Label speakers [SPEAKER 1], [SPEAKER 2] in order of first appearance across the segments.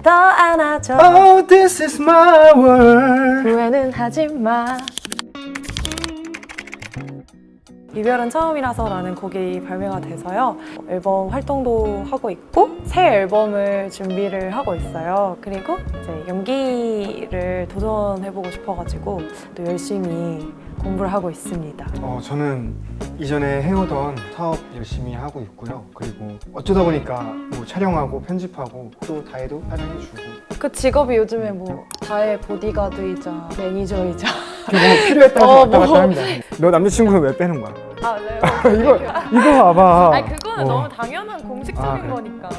[SPEAKER 1] 더 안아줘.
[SPEAKER 2] Oh, this is my world.
[SPEAKER 1] 후회는 하지마. 이별은 처음이라서라는 곡이 발매가 돼서요. 앨범 활동도 하고 있고 새 앨범을 준비를 하고 있어요. 그리고 이제 연기를 도전해보고 싶어가지고 또 열심히 공부를 하고 있습니다.
[SPEAKER 2] 저는 이전에 해오던 사업 열심히 하고 있고요. 그리고 어쩌다 보니까 뭐 촬영하고 편집하고 또 다혜도 촬영해주고.
[SPEAKER 1] 그 직업이 요즘에 뭐 다의 보디가드이자 매니저이자
[SPEAKER 2] 뭐 필요했다고 왔다 갔다 합니다. 너 남자친구는 왜 빼는 거야?
[SPEAKER 1] 아, 네.
[SPEAKER 2] 이거 봐봐.
[SPEAKER 1] 아니 그거는 너무 당연한 공식적인
[SPEAKER 2] 그래.
[SPEAKER 1] 거니까.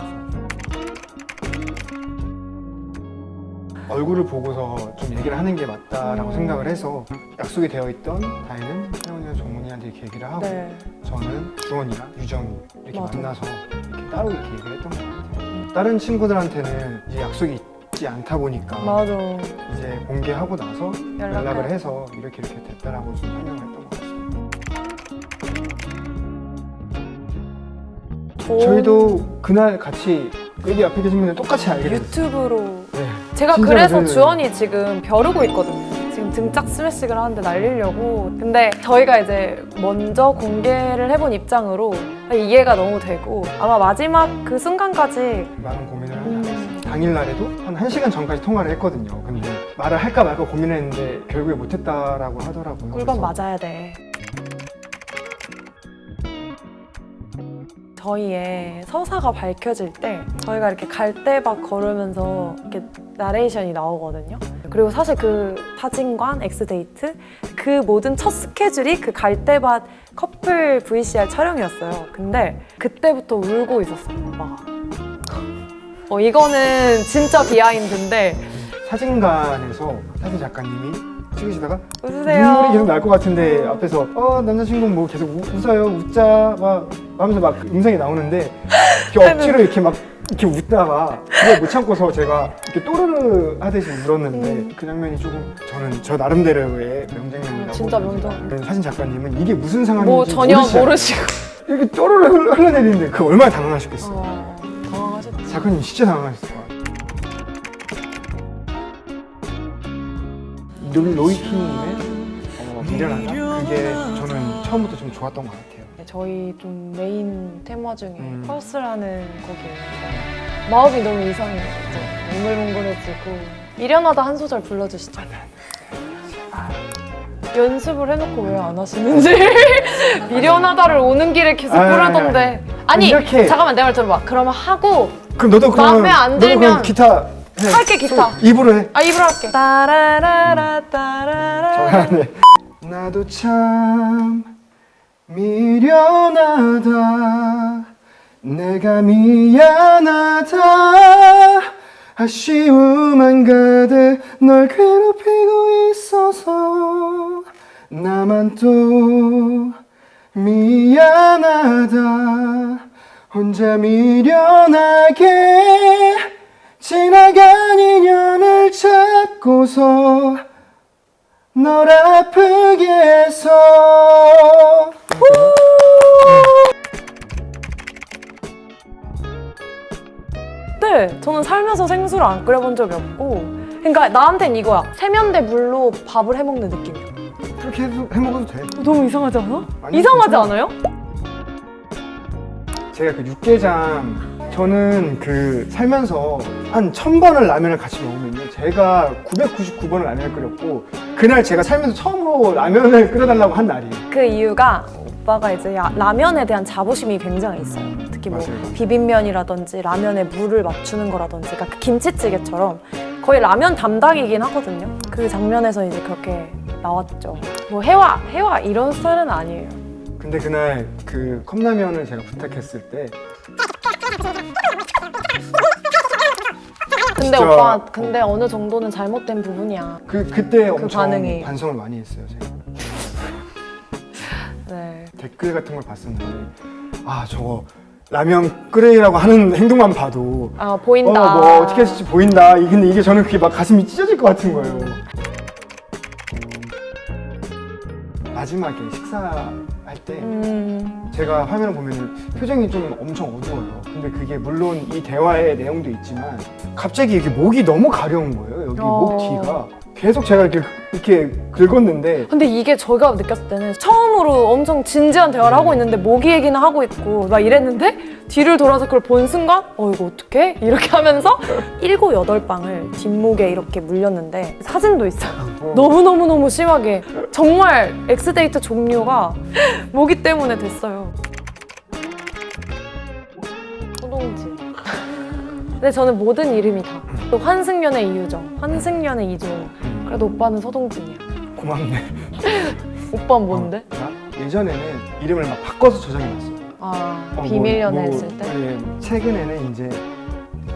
[SPEAKER 2] 얼굴을 보고서 좀 얘기를 하는 게 맞다라고 생각을 해서 약속이 되어 있던 다혜는 혜원이랑 정훈이한테 이렇게 얘기를 하고
[SPEAKER 1] 네.
[SPEAKER 2] 저는 주원이랑 유정이 이렇게
[SPEAKER 1] 맞아.
[SPEAKER 2] 만나서 이렇게 따로 이렇게 얘기를 했던 것 같아요. 다른 친구들한테는 이제 약속이 있지 않다 보니까
[SPEAKER 1] 맞아.
[SPEAKER 2] 이제 공개하고 나서
[SPEAKER 1] 연락을
[SPEAKER 2] 연락을 해서 이렇게 됐다라고 좀 설명을 했던 것 같습니다. 저희도 그날 같이 여기 앞에 계신 분들 똑같이 알게 됐어요.
[SPEAKER 1] 유튜브로
[SPEAKER 2] 네.
[SPEAKER 1] 제가
[SPEAKER 2] 진짜
[SPEAKER 1] 그래서
[SPEAKER 2] 맞아요.
[SPEAKER 1] 주원이 지금 벼르고 있거든요. 지금 등짝 스매싱을 하는데 날리려고. 근데 저희가 이제 먼저 공개를 해본 입장으로 이해가 너무 되고 아마 마지막 그 순간까지
[SPEAKER 2] 많은 고민을 하지 않았어요. 당일날에도 한 1시간 전까지 통화를 했거든요. 근데 말을 할까 말까 고민했는데 결국에 못했다라고 하더라고요.
[SPEAKER 1] 꿀밤
[SPEAKER 2] 그래서
[SPEAKER 1] 맞아야 돼. 저희의 서사가 밝혀질 때 저희가 이렇게 갈대밭 걸으면서 이렇게 나레이션이 나오거든요. 그리고 사실 그 사진관, 엑스데이트 그 모든 첫 스케줄이 그 갈대밭 커플 VCR 촬영이었어요. 근데 그때부터 울고 있었어요, 오빠가. 이거는 진짜 비하인드인데
[SPEAKER 2] 사진관에서 사진 작가님이 찍으시다가
[SPEAKER 1] 웃으세요.
[SPEAKER 2] 눈물이 계속 날 것 같은데 앞에서 남자친구는 뭐 계속 웃어요, 웃자 막 하면서 막 음성이 나오는데 이렇게 억지로 이렇게 막 이렇게 웃다가 그걸 못 참고서 제가 이렇게 또르르 하듯이 울었는데 그 장면이 조금 저는 저 나름대로의 명장면이라고
[SPEAKER 1] 진짜
[SPEAKER 2] 봅니다.
[SPEAKER 1] 명장.
[SPEAKER 2] 사진 작가님은 이게 무슨 상황인지
[SPEAKER 1] 뭐 전혀
[SPEAKER 2] 모르시잖아요.
[SPEAKER 1] 모르시고
[SPEAKER 2] 이렇게 또르르 흘러내리는데 그 얼마나 당황하셨겠어요.
[SPEAKER 1] 당황하셨죠.
[SPEAKER 2] 작가님 진짜 당황하셨을 거예요. 로이키님의 미련하다? 그게 저는 처음부터 좀 좋았던 것 같아요.
[SPEAKER 1] 저희 좀 메인 테마 중에 펄스라는 곡이 있는데 마음이 너무 이상해요. 몽글몽글해지고 미련하다 한 소절 불러주시죠. 연습을 해놓고 왜 안 하시는지 미련하다를 오는 길에 계속 부르던데 아니
[SPEAKER 2] 이렇게.
[SPEAKER 1] 잠깐만 내 말 들어봐. 그러면 하고
[SPEAKER 2] 그럼 너도 그러면
[SPEAKER 1] 마음에 안
[SPEAKER 2] 너도 그럼
[SPEAKER 1] 들면
[SPEAKER 2] 기타 해.
[SPEAKER 1] 할게, 기타.
[SPEAKER 2] 입으로 해.
[SPEAKER 1] 입으로 할게. 따라라라 따라라.
[SPEAKER 2] 네. 나도 참 미련하다 내가 미안하다 아쉬움만 가득 널 괴롭히고 있어서 나만 또 미안하다 혼자 미련하게 지나간 인연을 잡고서 널 아프게 해서
[SPEAKER 1] 네, 저는 살면서 생수를 안 끓여본 적이 없고 그러니까 나한텐 이거야. 세면대 물로 밥을 해먹는 느낌이야.
[SPEAKER 2] 그렇게 해먹어도 돼.
[SPEAKER 1] 너무 이상하지 않아?
[SPEAKER 2] 아니,
[SPEAKER 1] 이상하지
[SPEAKER 2] 괜찮아.
[SPEAKER 1] 않아요?
[SPEAKER 2] 제가 그 육개장 저는 그 살면서 한 1000번을 라면을 같이 먹으면요 제가 999번을 라면을 끓였고 그날 제가 살면서 처음으로 라면을 끓여달라고 한 날이에요.
[SPEAKER 1] 그 이유가 오빠가 이제 라면에 대한 자부심이 굉장히 있어요. 특히 뭐
[SPEAKER 2] 맞아요.
[SPEAKER 1] 비빔면이라든지 라면에 물을 맞추는 거라든지 그러니까 그 김치찌개처럼 거의 라면 담당이긴 하거든요. 그 장면에서 이제 그렇게 나왔죠. 뭐 해와 이런 스타일은 아니에요.
[SPEAKER 2] 근데 그날 그 컵라면을 제가 부탁했을 때
[SPEAKER 1] 근데
[SPEAKER 2] 진짜,
[SPEAKER 1] 오빠 근데 어느 정도는 잘못된 부분이야.
[SPEAKER 2] 그때 엄청
[SPEAKER 1] 반응이.
[SPEAKER 2] 반성을 많이 했어요 제가.
[SPEAKER 1] 네.
[SPEAKER 2] 댓글 같은 걸 봤었는데 아 저거 라면 끓이라고 하는 행동만 봐도
[SPEAKER 1] 보인다.
[SPEAKER 2] 뭐 어떻게 했을지 보인다. 근데 이게 저는 그게 막 가슴이 찢어질 것 같은 거예요. 마지막에 식사할 할 때 제가 화면을 보면 표정이 좀 엄청 어두워요. 근데 그게 물론 이 대화의 내용도 있지만 갑자기 이렇게 목이 너무 가려운 거예요. 여기 목 뒤가. 계속 제가 이렇게 긁었는데
[SPEAKER 1] 근데 이게 저희가 느꼈을 때는 처음으로 엄청 진지한 대화를 하고 있는데 모기 얘기는 하고 있고 막 이랬는데 뒤를 돌아서 그걸 본 순간 이거 어떡해? 이렇게 하면서 7, 8방을 뒷목에 이렇게 물렸는데 사진도 있어요. 너무너무너무 심하게 정말 엑스데이트 종료가 모기 때문에 됐어요. 소동진. 근데 저는 모든 이름이 다. 또 환승연의 이유정, 환승연의 이종우. 그래도 오빠는 서동진이야.
[SPEAKER 2] 고맙네.
[SPEAKER 1] 오빠는 뭔데?
[SPEAKER 2] 나 예전에는 이름을 막 바꿔서 저장해놨어요.
[SPEAKER 1] 비밀 연애했을 때?
[SPEAKER 2] 네, 최근에는 이제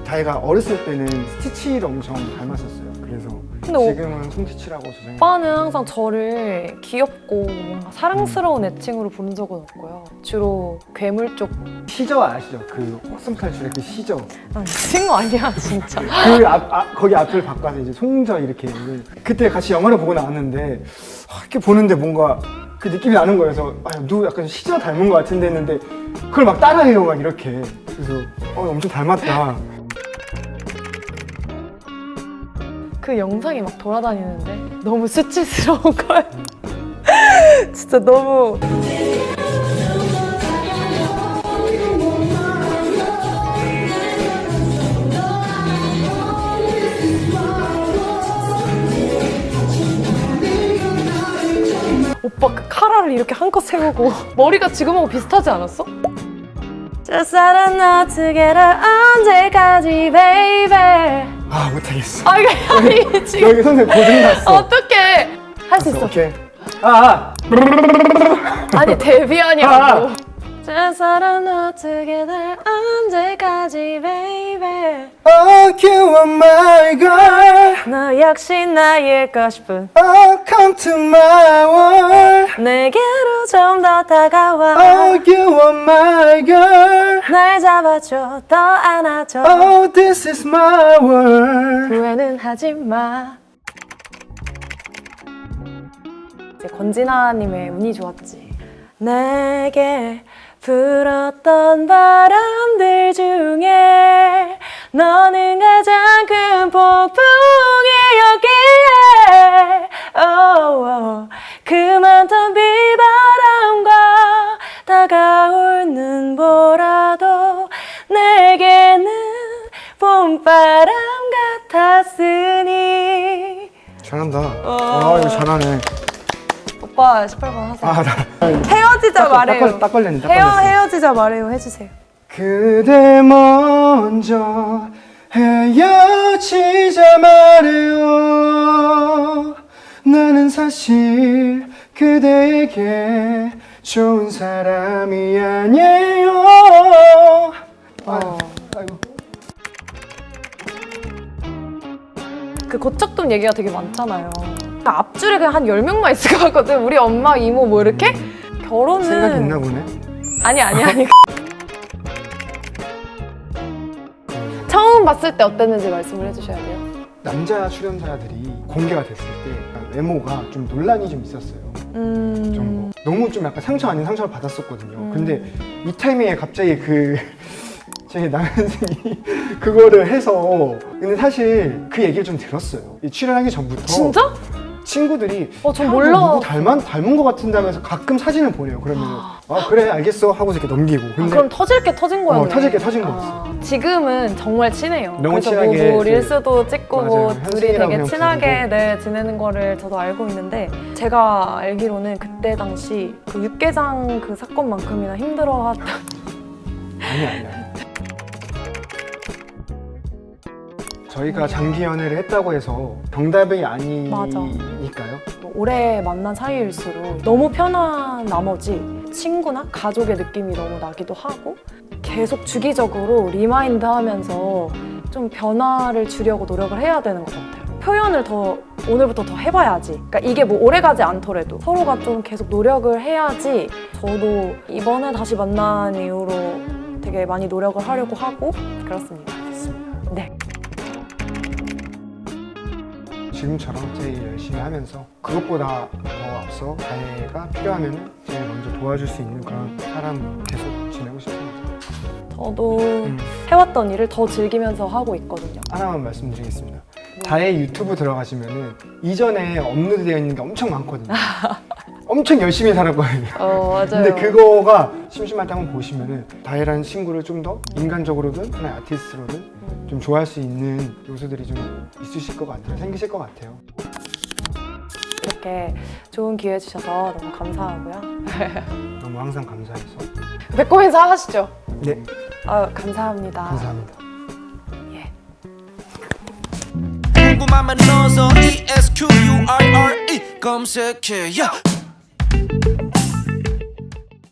[SPEAKER 2] 다혜가 어렸을 때는 스티치를 엄청 닮았었어요. 그래서
[SPEAKER 1] 근데
[SPEAKER 2] 지금은 송티치라고 저장해.
[SPEAKER 1] 오빠는 항상 저를 귀엽고 뭔가 사랑스러운 애칭으로 부른 적은 없고요. 주로 괴물 쪽.
[SPEAKER 2] 시저 아시죠? 그 혹성 탈출의 그 시저.
[SPEAKER 1] 미친 거 아니야 진짜.
[SPEAKER 2] 거기 앞을 바꿔서 이제 송저 이렇게. 그때 같이 영화를 보고 나왔는데 이렇게 보는데 뭔가 그 느낌이 나는 거예요. 그래서 누구 약간 시저 닮은 것 같은데 했는데 그걸 막 따라해요 막 이렇게. 그래서 엄청 닮았다.
[SPEAKER 1] 그 영상이 막 돌아다니는데 너무 수치스러운 거야. 진짜 너무. 오빠 그 카라를 이렇게 한껏 세우고 머리가 지금하고 비슷하지 않았어? Just I don't know together 언제까지 baby.
[SPEAKER 2] 못하겠어.
[SPEAKER 1] 아니 지금
[SPEAKER 2] 여기 선생님 고생났어.
[SPEAKER 1] 어떡해. 할 수 있어.
[SPEAKER 2] 오케이.
[SPEAKER 1] 아니 데뷔하냐고. Just I don't know together 언제까지 baby.
[SPEAKER 2] Oh, you are my girl.
[SPEAKER 1] 너 역시 나일 것뿐.
[SPEAKER 2] Oh, come to my world.
[SPEAKER 1] 내게로 좀 더 다가와.
[SPEAKER 2] Oh, you are my girl.
[SPEAKER 1] 날 잡아줘 더 안아줘.
[SPEAKER 2] Oh, this is my world.
[SPEAKER 1] 후회는 하지 마. 이제 권진아님의 운이 좋았지. 내게 불었던 바람들 중에 너는 가장 큰 폭풍이었기에 그 많던 비바람과 다가올 눈보라도 내게는 봄바람 같았으니.
[SPEAKER 2] 잘한다. 이거 잘하네.
[SPEAKER 1] 오빠 18번 하세요.
[SPEAKER 2] 나
[SPEAKER 1] 헤어지자 말해요.
[SPEAKER 2] 딱 걸렸네.
[SPEAKER 1] 헤어지자 말해요 해주세요.
[SPEAKER 2] 그대 먼저 헤어지자 말해요. 나는 사실 그대에게 좋은 사람이 아니에요. 아이고.
[SPEAKER 1] 그 고척돔 얘기가 되게 많잖아요. 앞줄에 그냥 한 10명만 있을 것 같거든. 우리 엄마, 이모 뭐 이렇게. 결혼은
[SPEAKER 2] 생각이 있나 보네.
[SPEAKER 1] 아니 처음 봤을 때 어땠는지 말씀을 해주셔야 돼요.
[SPEAKER 2] 남자 출연자들이 공개가 됐을 때 외모가 좀 논란이 좀 있었어요. 좀 너무 좀 약간 상처 아닌 상처를 받았었거든요. 근데 이 타이밍에 갑자기 제 남현생이 그거를 해서. 근데 사실 그 얘기를 좀 들었어요. 이 출연하기 전부터.
[SPEAKER 1] 진짜?
[SPEAKER 2] 친구들이
[SPEAKER 1] 전 몰라.
[SPEAKER 2] 누구 닮은 것 같은데 하면서 가끔 사진을 보내요. 그러면 그래 알겠어 하고서 이렇게 넘기고. 근데
[SPEAKER 1] 그럼 터질 게 터진 거였네.
[SPEAKER 2] 터질 게 터진 거였어.
[SPEAKER 1] 지금은 정말 친해요.
[SPEAKER 2] 너무
[SPEAKER 1] 그래서
[SPEAKER 2] 친하게
[SPEAKER 1] 뭐 릴스도 찍고
[SPEAKER 2] 맞아요.
[SPEAKER 1] 뭐 둘이
[SPEAKER 2] 현승이랑
[SPEAKER 1] 되게
[SPEAKER 2] 그냥
[SPEAKER 1] 친하게 지내는 거를 저도 알고 있는데, 제가 알기로는 그때 당시 그 육개장 그 사건만큼이나 힘들어했던.
[SPEAKER 2] 아니야. 저희가 장기 연애를 했다고 해서 정답이 아니니까요.
[SPEAKER 1] 오래 만난 사이일수록 너무 편한 나머지 친구나 가족의 느낌이 너무 나기도 하고, 계속 주기적으로 리마인드 하면서 좀 변화를 주려고 노력을 해야 되는 것 같아요. 표현을 더 오늘부터 더 해봐야지. 그러니까 이게 뭐 오래가지 않더라도 서로가 좀 계속 노력을 해야지. 저도 이번에 다시 만난 이후로 되게 많이 노력을 하려고 하고 그렇습니다. 네.
[SPEAKER 2] 지금처럼 제일 열심히 하면서 그것보다 더 앞서 다혜가 필요하면 제일 먼저 도와줄 수 있는 그런 사람 계속 지내고 싶습니다.
[SPEAKER 1] 저도 해왔던 일을 더 즐기면서 하고 있거든요.
[SPEAKER 2] 하나만 말씀드리겠습니다. 다혜 유튜브 들어가시면은 이전에 업로드되어 있는 게 엄청 많거든요. 엄청 열심히 살았거든요.
[SPEAKER 1] 맞아요.
[SPEAKER 2] 근데 그거가 심심할 때 한번 보시면은 다혜라는 친구를 좀 더 인간적으로든 하나의 아티스트로든 좀 좋아할 수 있는 요소들이 좀 있으실 것 같아요. 생기실 것 같아요.
[SPEAKER 1] 이렇게 좋은 기회 주셔서 너무 감사하고요.
[SPEAKER 2] 너무 항상 감사해서.
[SPEAKER 1] 배꼽 인사 하시죠.
[SPEAKER 2] 네,
[SPEAKER 1] 감사합니다.
[SPEAKER 2] 감사합니다.
[SPEAKER 1] 예.
[SPEAKER 3] 궁금하면 넣어서 ESQURRE 검색해.